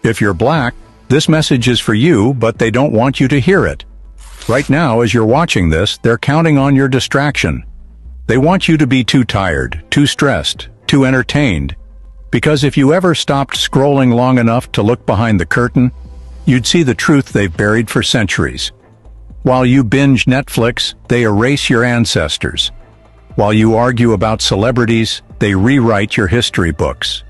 If you're black, this message is for you, but they don't want you to hear it. Right now, as you're watching this, they're counting on your distraction. They want you to be too tired, too stressed, too entertained. Because if you ever stopped scrolling long enough to look behind the curtain, you'd see the truth they've buried for centuries. While you binge Netflix, they erase your ancestors. While you argue about celebrities, they rewrite your history books.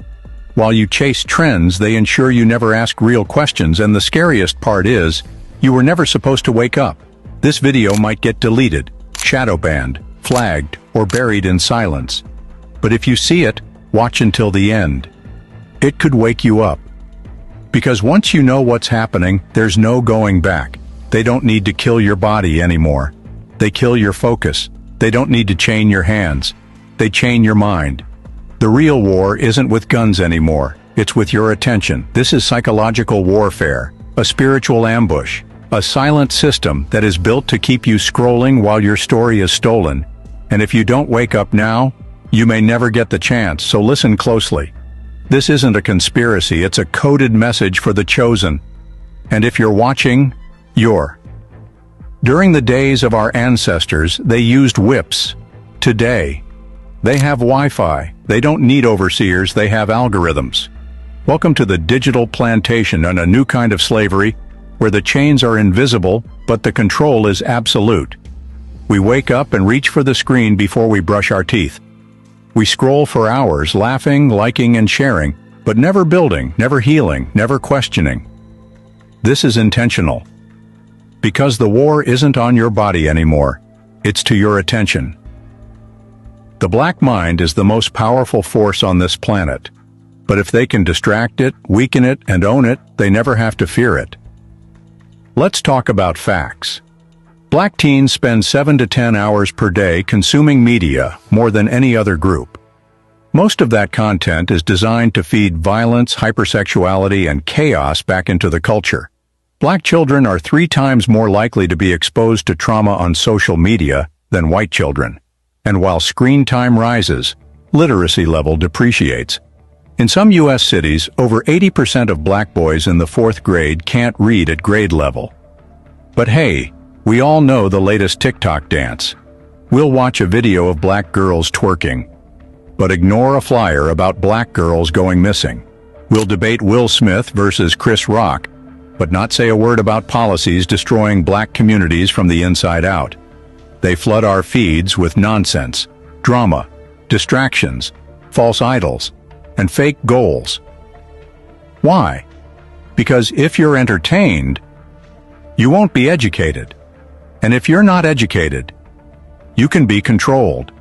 While you chase trends, they ensure you never ask real questions, and the scariest part is, you were never supposed to wake up. This video might get deleted, shadow banned, flagged, or buried in silence. But if you see it, watch until the end. It could wake you up. Because once you know what's happening, there's no going back. They don't need to kill your body anymore. They kill your focus. They don't need to chain your hands. They chain your mind. The real war isn't with guns anymore. It's with your attention. This is psychological warfare, a spiritual ambush, a silent system that is built to keep you scrolling while your story is stolen. And if you don't wake up now, you may never get the chance, so listen closely. This isn't a conspiracy, it's a coded message for the chosen. And if you're watching, you're. During the days of our ancestors, they used whips. Today, they have Wi-Fi. They don't need overseers, they have algorithms. Welcome to the digital plantation and a new kind of slavery, where the chains are invisible, but the control is absolute. We wake up and reach for the screen before we brush our teeth. We scroll for hours, laughing, liking, and sharing, but never building, never healing, never questioning. This is intentional. Because the war isn't on your body anymore, it's to your attention. The black mind is the most powerful force on this planet, but if they can distract it, weaken it, and own it, they never have to fear it. Let's talk about facts. Black teens spend 7 to 10 hours per day consuming media, more than any other group. Most of that content is designed to feed violence, hypersexuality, and chaos back into the culture. Black children are 3 times more likely to be exposed to trauma on social media than white children. And while screen time rises, literacy level depreciates. In some U.S. cities, over 80% of black boys in the 4th grade can't read at grade level. But hey, we all know the latest TikTok dance. We'll watch a video of black girls twerking, but ignore a flyer about black girls going missing. We'll debate Will Smith versus Chris Rock, but not say a word about policies destroying black communities from the inside out. They flood our feeds with nonsense, drama, distractions, false idols, and fake goals. Why? Because if you're entertained, you won't be educated. And if you're not educated, you can be controlled.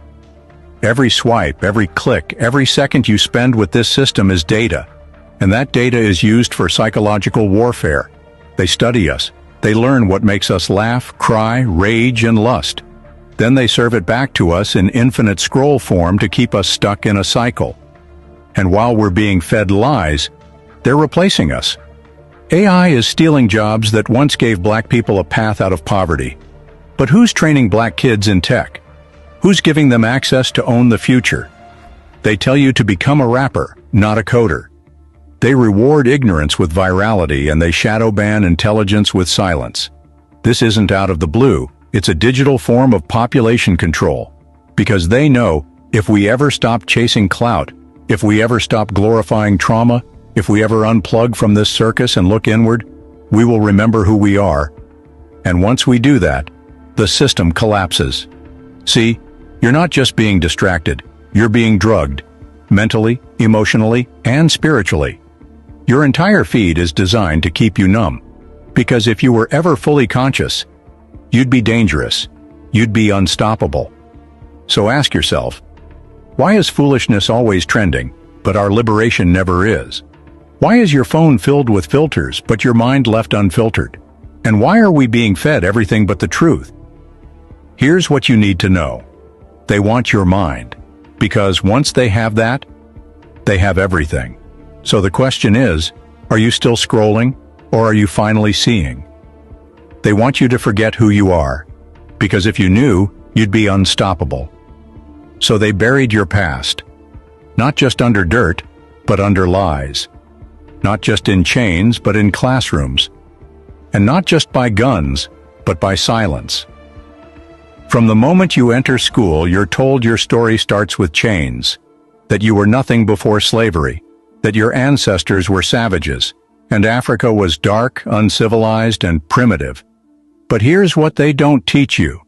Every swipe, every click, every second you spend with this system is data, and that data is used for psychological warfare. They study us. They learn what makes us laugh, cry, rage, and lust. Then they serve it back to us in infinite scroll form to keep us stuck in a cycle. And while we're being fed lies, they're replacing us. AI is stealing jobs that once gave black people a path out of poverty. But who's training black kids in tech? Who's giving them access to own the future? They tell you to become a rapper, not a coder. They reward ignorance with virality, and they shadow ban intelligence with silence. This isn't out of the blue. It's a digital form of population control. Because they know, if we ever stop chasing clout, if we ever stop glorifying trauma, if we ever unplug from this circus and look inward, we will remember who we are. And once we do that, the system collapses. See, you're not just being distracted, you're being drugged, mentally, emotionally, and spiritually. Your entire feed is designed to keep you numb. Because if you were ever fully conscious, you'd be dangerous. You'd be unstoppable. So ask yourself, why is foolishness always trending, but our liberation never is? Why is your phone filled with filters, but your mind left unfiltered? And why are we being fed everything but the truth? Here's what you need to know. They want your mind, because once they have that, they have everything. So the question is, are you still scrolling, or are you finally seeing? They want you to forget who you are, because if you knew, you'd be unstoppable. So they buried your past, not just under dirt, but under lies. not just in chains, but in classrooms. And not just by guns, but by silence. From the moment you enter school, you're told your story starts with chains, that you were nothing before slavery, that your ancestors were savages, and Africa was dark, uncivilized, and primitive. But here's what they don't teach you.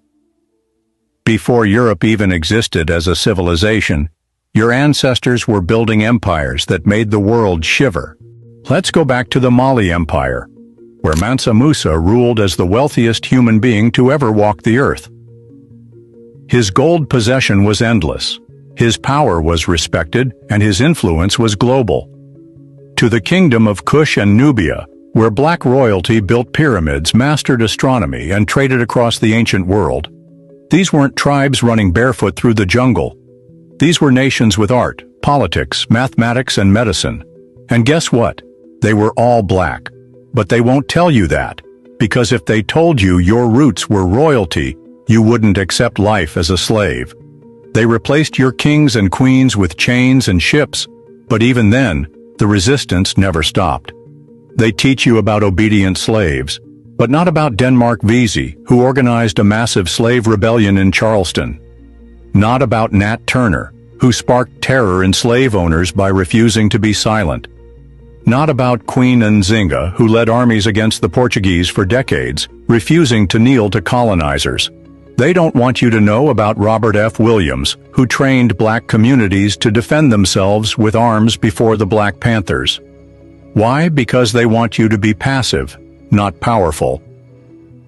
Before Europe even existed as a civilization, your ancestors were building empires that made the world shiver. Let's go back to the Mali Empire, where Mansa Musa ruled as the wealthiest human being to ever walk the earth. His gold possession was endless, his power was respected, and his influence was global. To the kingdom of Kush and Nubia, where black royalty built pyramids, mastered astronomy, and traded across the ancient world. These weren't tribes running barefoot through the jungle. These were nations with art, politics, mathematics, and medicine. And guess what? They were all black. But they won't tell you that, because if they told you your roots were royalty, you wouldn't accept life as a slave. They replaced your kings and queens with chains and ships, but even then, the resistance never stopped. They teach you about obedient slaves, but not about Denmark Vesey, who organized a massive slave rebellion in Charleston. Not about Nat Turner, who sparked terror in slave owners by refusing to be silent. Not about Queen Nzinga, who led armies against the Portuguese for decades, refusing to kneel to colonizers. They don't want you to know about Robert F. Williams, who trained black communities to defend themselves with arms before the Black Panthers. Why? Because they want you to be passive, not powerful.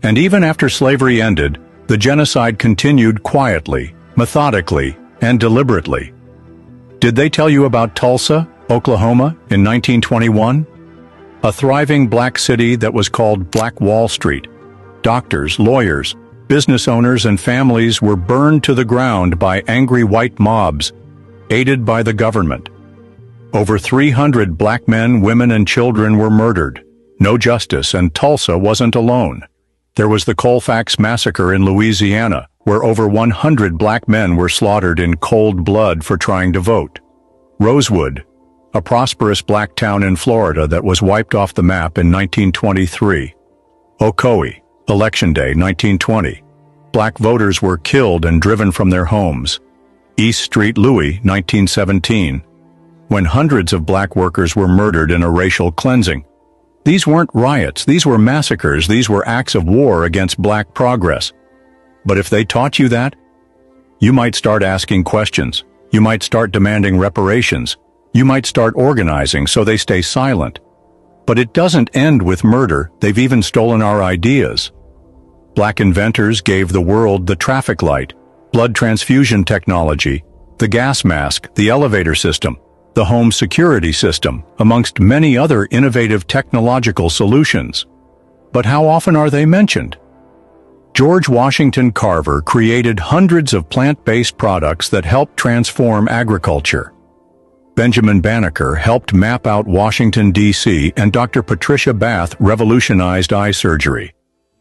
And even after slavery ended, the genocide continued quietly, methodically, and deliberately. Did they tell you about Tulsa, Oklahoma, in 1921? A thriving black city that was called Black Wall Street. Doctors, lawyers, business owners, and families were burned to the ground by angry white mobs, aided by the government. Over 300 black men, women, and children were murdered. No justice, and Tulsa wasn't alone. There was the Colfax Massacre in Louisiana, where over 100 black men were slaughtered in cold blood for trying to vote. Rosewood, a prosperous black town in Florida that was wiped off the map in 1923. Ocoee, Election Day, 1920. Black voters were killed and driven from their homes. East Street, Louis, 1917. When hundreds of black workers were murdered in a racial cleansing. These weren't riots, these were massacres, these were acts of war against black progress. But if they taught you that, you might start asking questions. You might start demanding reparations. You might start organizing so they stay silent. But it doesn't end with murder. They've even stolen our ideas. Black inventors gave the world the traffic light, blood transfusion technology, the gas mask, the elevator system, the home security system, amongst many other innovative technological solutions. But how often are they mentioned? George Washington Carver created hundreds of plant-based products that helped transform agriculture. Benjamin Banneker helped map out Washington, D.C., and Dr. Patricia Bath revolutionized eye surgery.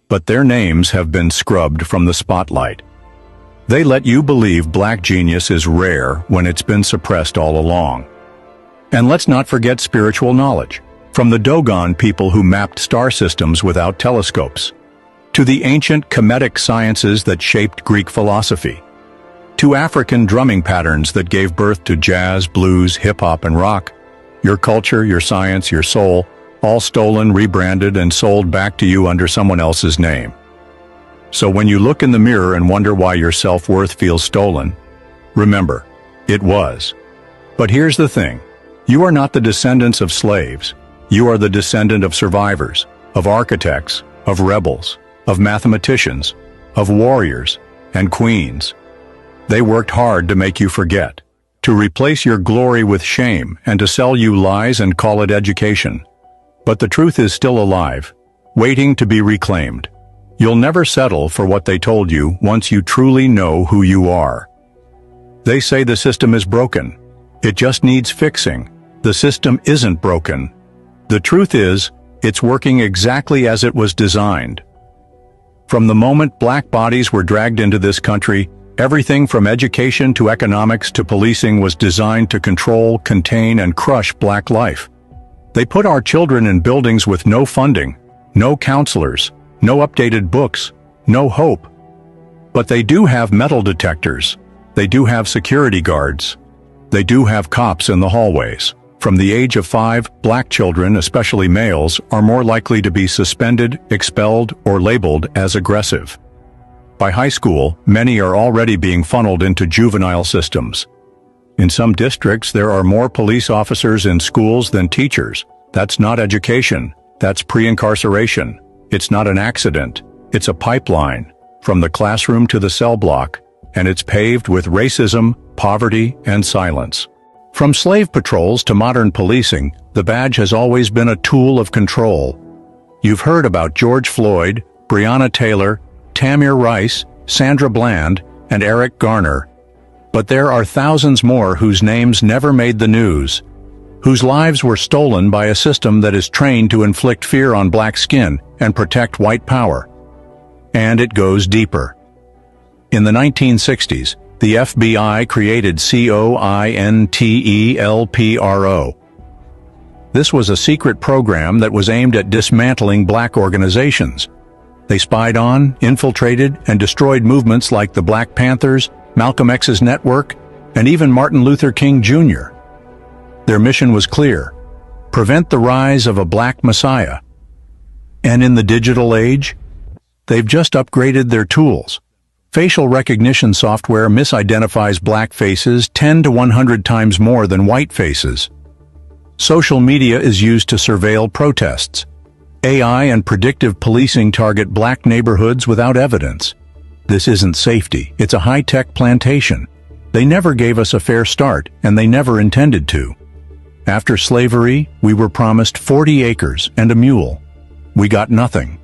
But their names have been scrubbed from the spotlight. They let you believe black genius is rare when it's been suppressed all along. And let's not forget spiritual knowledge, from the Dogon people who mapped star systems without telescopes, to the ancient Kemetic sciences that shaped Greek philosophy, to African drumming patterns that gave birth to jazz, blues, hip-hop, and rock. Your culture, your science, your soul, all stolen, rebranded, and sold back to you under someone else's name. So when you look in the mirror and wonder why your self-worth feels stolen, remember, it was. But here's the thing. You are not the descendants of slaves. You are the descendant of survivors, of architects, of rebels, of mathematicians, of warriors, and queens. They worked hard to make you forget, to replace your glory with shame, and to sell you lies and call it education. But the truth is still alive, waiting to be reclaimed. You'll never settle for what they told you once you truly know who you are. They say the system is broken. It just needs fixing. The system isn't broken. The truth is, it's working exactly as it was designed. From the moment black bodies were dragged into this country, everything from education to economics to policing was designed to control, contain, and crush black life. They put our children in buildings with no funding, no counselors, no updated books, no hope. But they do have metal detectors. They do have security guards. They do have cops in the hallways. From the age of 5, black children, especially males, are more likely to be suspended, expelled, or labeled as aggressive. By high school, many are already being funneled into juvenile systems. In some districts, there are more police officers in schools than teachers. That's not education. That's pre-incarceration. It's not an accident. It's a pipeline, from the classroom to the cell block, and it's paved with racism, poverty, and silence. From slave patrols to modern policing, the badge has always been a tool of control. You've heard about George Floyd, Breonna Taylor, Tamir Rice, Sandra Bland, and Eric Garner. But there are thousands more whose names never made the news, whose lives were stolen by a system that is trained to inflict fear on black skin and protect white power. And it goes deeper. In the 1960s, the FBI created COINTELPRO. This was a secret program that was aimed at dismantling black organizations. They spied on, infiltrated, and destroyed movements like the Black Panthers, Malcolm X's network, and even Martin Luther King Jr. Their mission was clear: prevent the rise of a black messiah. And in the digital age, they've just upgraded their tools. Facial recognition software misidentifies black faces 10 to 100 times more than white faces. Social media is used to surveil protests. AI and predictive policing target black neighborhoods without evidence. This isn't safety, it's a high-tech plantation. They never gave us a fair start, and they never intended to. After slavery, we were promised 40 acres and a mule. We got nothing.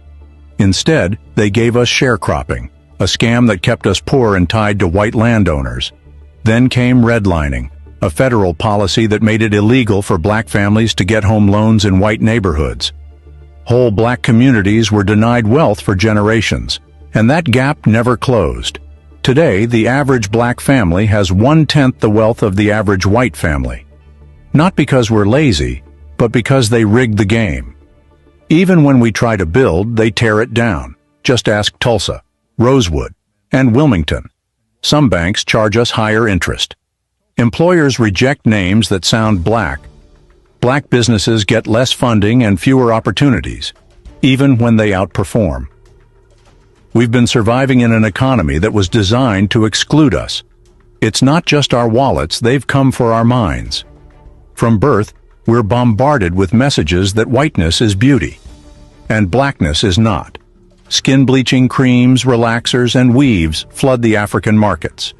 Instead, they gave us sharecropping, a scam that kept us poor and tied to white landowners. Then came redlining, a federal policy that made it illegal for black families to get home loans in white neighborhoods. Whole black communities were denied wealth for generations, and that gap never closed. Today, the average black family has 1/10 the wealth of the average white family. Not because we're lazy, but because they rigged the game. Even when we try to build, they tear it down. Just ask Tulsa, Rosewood, and Wilmington. Some banks charge us higher interest. Employers reject names that sound black. Black businesses get less funding and fewer opportunities, even when they outperform. We've been surviving in an economy that was designed to exclude us. It's not just our wallets, they've come for our minds. From birth, we're bombarded with messages that whiteness is beauty, and blackness is not. Skin-bleaching creams, relaxers, and weaves flood the African markets.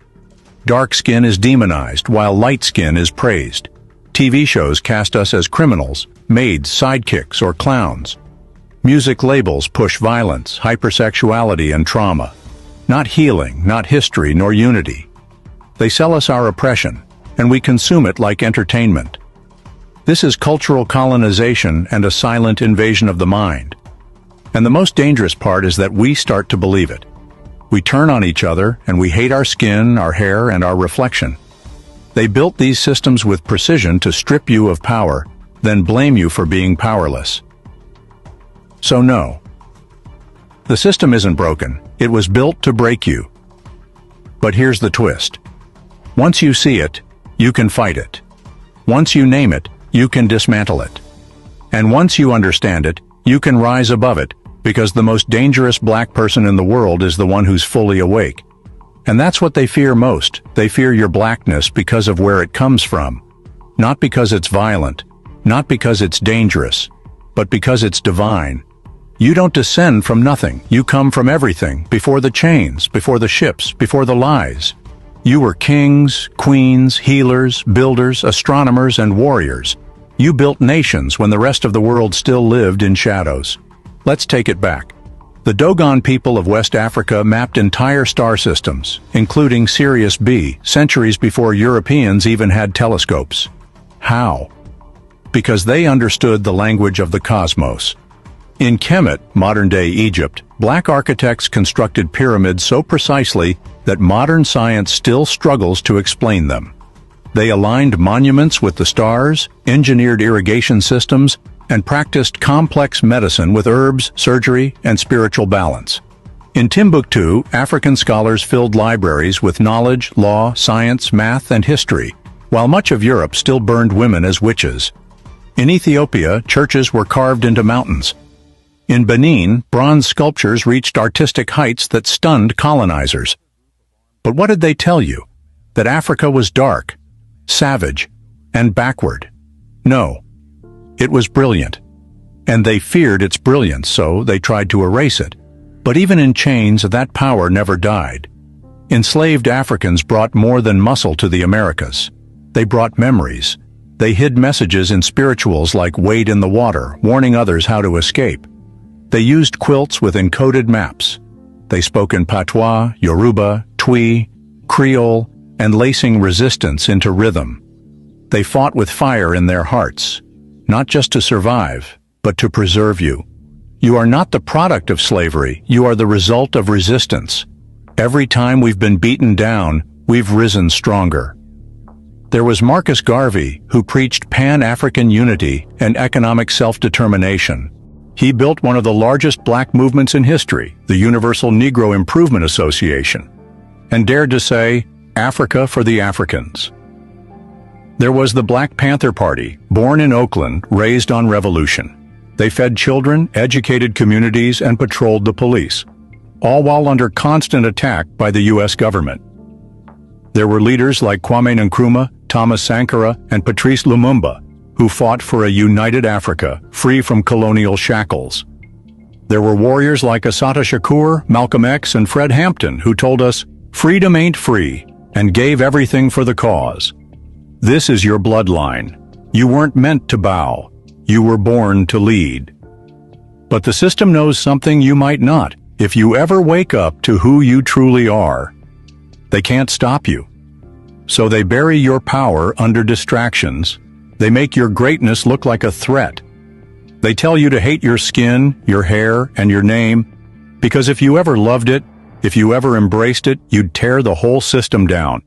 Dark skin is demonized, while light skin is praised. TV shows cast us as criminals, maids, sidekicks, or clowns. Music labels push violence, hypersexuality, and trauma. Not healing, not history, nor unity. They sell us our oppression, and we consume it like entertainment. This is cultural colonization and a silent invasion of the mind. And the most dangerous part is that we start to believe it. We turn on each other, and we hate our skin, our hair, and our reflection. They built these systems with precision to strip you of power, then blame you for being powerless. So no. The system isn't broken. It was built to break you. But here's the twist. Once you see it, you can fight it. Once you name it, you can dismantle it. And once you understand it, you can rise above it, because the most dangerous black person in the world is the one who's fully awake. And that's what they fear most. They fear your blackness because of where it comes from. Not because it's violent, not because it's dangerous, but because it's divine. You don't descend from nothing. You come from everything, before the chains, before the ships, before the lies. You were kings, queens, healers, builders, astronomers, and warriors. You built nations when the rest of the world still lived in shadows. Let's take it back. The Dogon people of West Africa mapped entire star systems, including Sirius B, centuries before Europeans even had telescopes. How? Because they understood the language of the cosmos. In Kemet, modern-day Egypt, black architects constructed pyramids so precisely that modern science still struggles to explain them. They aligned monuments with the stars, engineered irrigation systems, and practiced complex medicine with herbs, surgery, and spiritual balance. In Timbuktu, African scholars filled libraries with knowledge, law, science, math, and history, while much of Europe still burned women as witches. In Ethiopia, churches were carved into mountains. In Benin, bronze sculptures reached artistic heights that stunned colonizers. But what did they tell you? That Africa was dark, savage, and backward? No. It was brilliant. And they feared its brilliance, so they tried to erase it. But even in chains, that power never died. Enslaved Africans brought more than muscle to the Americas. They brought memories. They hid messages in spirituals like wade in the water, warning others how to escape. They used quilts with encoded maps. They spoke in patois, Yoruba, Twi, Creole, and lacing resistance into rhythm. They fought with fire in their hearts, not just to survive, but to preserve you. You are not the product of slavery, you are the result of resistance. Every time we've been beaten down, we've risen stronger. There was Marcus Garvey, who preached Pan-African unity and economic self-determination. He built one of the largest black movements in history, the Universal Negro Improvement Association, and dared to say, Africa for the Africans. There was the Black Panther Party, born in Oakland, raised on revolution. They fed children, educated communities, and patrolled the police, all while under constant attack by the U.S. government. There were leaders like Kwame Nkrumah, Thomas Sankara, and Patrice Lumumba, who fought for a united Africa, free from colonial shackles. There were warriors like Assata Shakur, Malcolm X, and Fred Hampton, who told us, "Freedom ain't free," and gave everything for the cause. This is your bloodline. You weren't meant to bow. You were born to lead. But the system knows something you might not. If you ever wake up to who you truly are, they can't stop you. So they bury your power under distractions. They make your greatness look like a threat. They tell you to hate your skin, your hair, and your name, because if you ever loved it, if you ever embraced it, you'd tear the whole system down.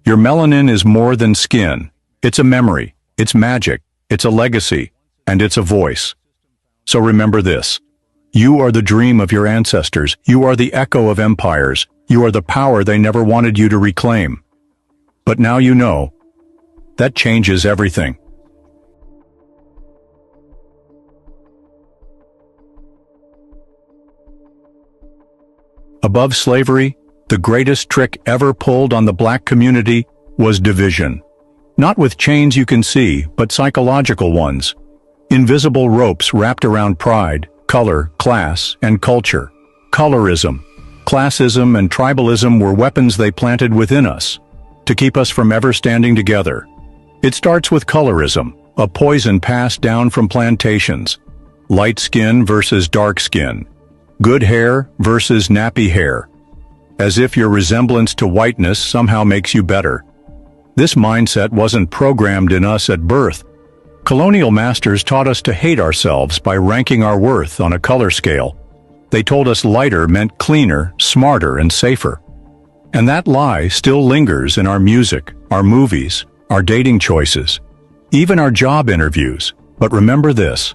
Your melanin is more than skin. It's a memory, it's magic, it's a legacy, and it's a voice. So remember this. You are the dream of your ancestors. You are the echo of empires. You are the power they never wanted you to reclaim. But now you know. That changes everything. Above slavery, the greatest trick ever pulled on the black community was division. Not with chains you can see, but psychological ones. Invisible ropes wrapped around pride, color, class, and culture. Colorism, classism, and tribalism were weapons they planted within us to keep us from ever standing together. It starts with colorism, a poison passed down from plantations. Light skin versus dark skin. Good hair versus nappy hair. As if your resemblance to whiteness somehow makes you better. This mindset wasn't programmed in us at birth. Colonial masters taught us to hate ourselves by ranking our worth on a color scale. They told us lighter meant cleaner, smarter, and safer. And that lie still lingers in our music, our movies, our dating choices, even our job interviews. But remember this,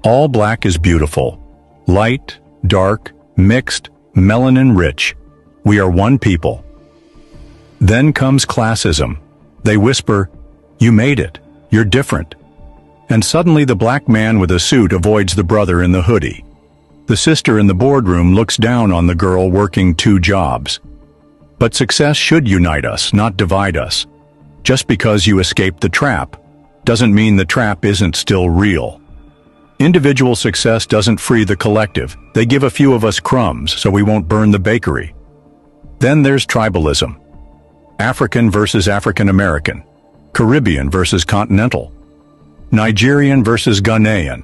all black is beautiful. Light, dark, mixed, melanin-rich. We are one people. Then comes classism. They whisper, "You made it. You're different." And suddenly the black man with a suit avoids the brother in the hoodie. The sister in the boardroom looks down on the girl working 2 jobs. But success should unite us, not divide us. Just because you escaped the trap doesn't mean the trap isn't still real. Individual success doesn't free the collective. They give a few of us crumbs so we won't burn the bakery. Then there's tribalism. African versus African American. Caribbean versus continental. Nigerian versus Ghanaian.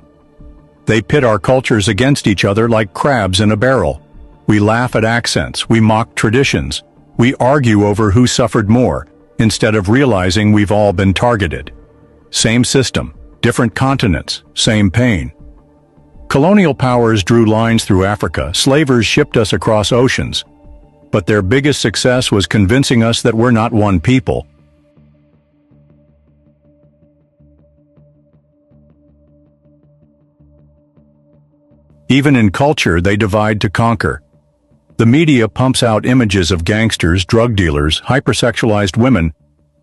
They pit our cultures against each other like crabs in a barrel. We laugh at accents, we mock traditions, we argue over who suffered more, instead of realizing we've all been targeted. Same system, different continents, same pain. Colonial powers drew lines through Africa, slavers shipped us across oceans, but their biggest success was convincing us that we're not one people. Even in culture, they divide to conquer. The media pumps out images of gangsters, drug dealers, hypersexualized women,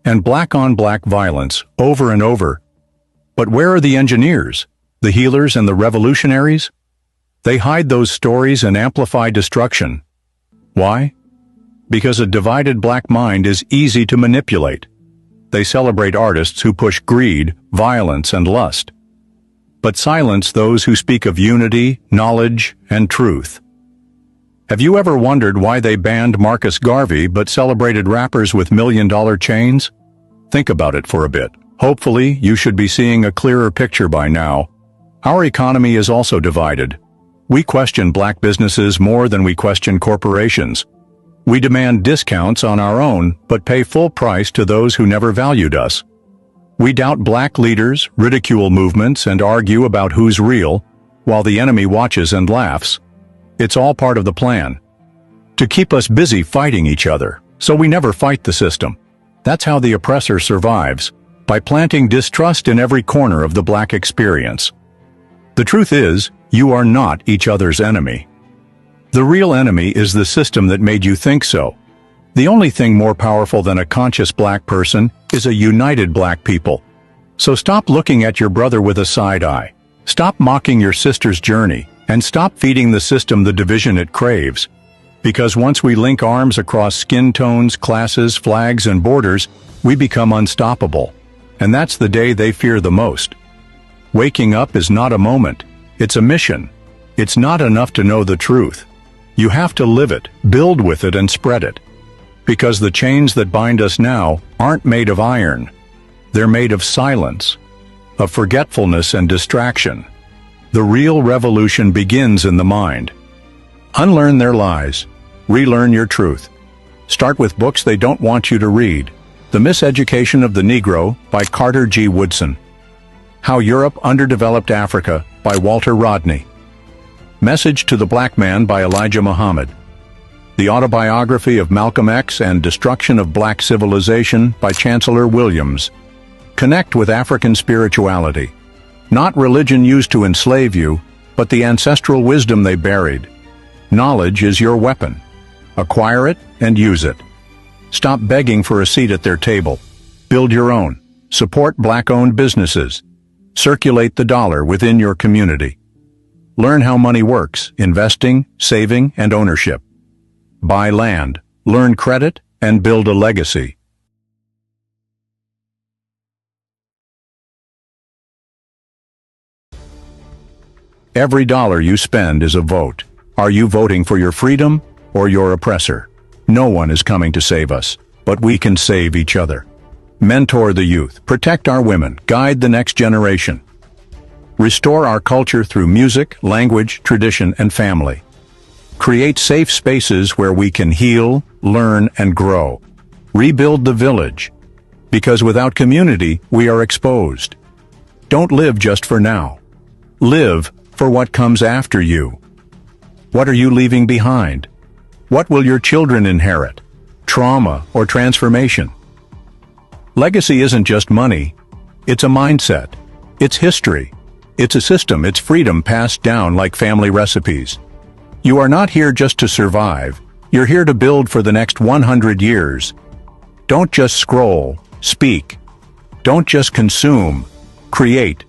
and black-on-black violence over and over. But where are the engineers, the healers and the revolutionaries? They hide those stories and amplify destruction. Why? Because a divided black mind is easy to manipulate. They celebrate artists who push greed, violence, and lust, but silence those who speak of unity, knowledge, and truth. Have you ever wondered why they banned Marcus Garvey but celebrated rappers with million-dollar chains? Think about it for a bit. Hopefully, you should be seeing a clearer picture by now. Our economy is also divided. We question black businesses more than we question corporations. We demand discounts on our own, but pay full price to those who never valued us. We doubt black leaders, ridicule movements, and argue about who's real, while the enemy watches and laughs. It's all part of the plan. To keep us busy fighting each other, so we never fight the system. That's how the oppressor survives, by planting distrust in every corner of the black experience. The truth is, you are not each other's enemy. The real enemy is the system that made you think so. The only thing more powerful than a conscious black person is a united black people. So stop looking at your brother with a side eye. Stop mocking your sister's journey, and stop feeding the system the division it craves. Because once we link arms across skin tones, classes, flags, and borders, we become unstoppable. And that's the day they fear the most. Waking up is not a moment. It's a mission. It's not enough to know the truth. You have to live it, build with it, and spread it. Because the chains that bind us now aren't made of iron. They're made of silence, of forgetfulness and distraction. The real revolution begins in the mind. Unlearn their lies. Relearn your truth. Start with books they don't want you to read. The Miseducation of the Negro by Carter G. Woodson. How Europe Underdeveloped Africa by Walter Rodney. Message to the Black Man by Elijah Muhammad. The Autobiography of Malcolm X and Destruction of Black Civilization by Chancellor Williams. Connect with African spirituality. Not religion used to enslave you, but the ancestral wisdom they buried. Knowledge is your weapon. Acquire it and use it. Stop begging for a seat at their table. Build your own. Support black-owned businesses. Circulate the dollar within your community. Learn how money works, investing, saving, and ownership. Buy land, learn credit, and build a legacy. Every dollar you spend is a vote. Are you voting for your freedom or your oppressor? No one is coming to save us, but we can save each other. Mentor the youth, protect our women, guide the next generation. Restore our culture through music, language, tradition, and family. Create safe spaces where we can heal, learn, and grow. Rebuild the village, because without community, we are exposed. Don't live just for now. Live for what comes after you. What are you leaving behind? What will your children inherit? Trauma or transformation? Legacy isn't just money. It's a mindset. It's history. It's a system. It's freedom passed down like family recipes. You are not here just to survive. You're here to build for the next 100 years. Don't just scroll, speak. Don't just consume, create.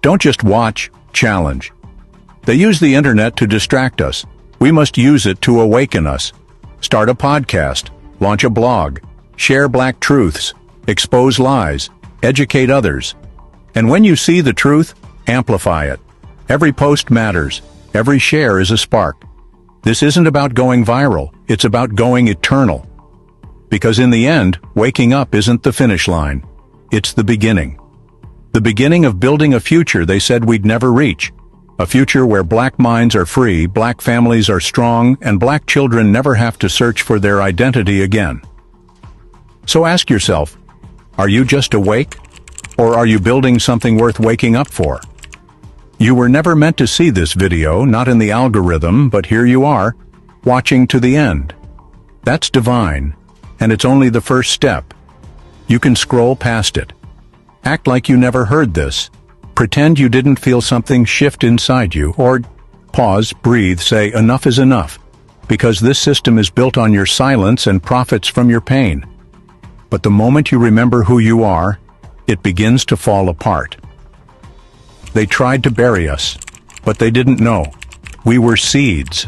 Don't just watch, challenge. They use the internet to distract us. We must use it to awaken us. Start a podcast, launch a blog, share black truths, expose lies, educate others. And when you see the truth, amplify it. Every post matters. Every share is a spark. This isn't about going viral. It's about going eternal. Because in the end, waking up isn't the finish line. It's the beginning. The beginning of building a future they said we'd never reach. A future where black minds are free, black families are strong, and black children never have to search for their identity again. So ask yourself, are you just awake? Or are you building something worth waking up for? You were never meant to see this video, not in the algorithm, but here you are, watching to the end. That's divine, and it's only the first step. You can scroll past it. Act like you never heard this. Pretend you didn't feel something shift inside you, or Pause, breathe, say enough is enough, because this system is built on your silence and profits from your pain. But the moment you remember who you are, it begins to fall apart. They tried to bury us, but they didn't know. We were seeds,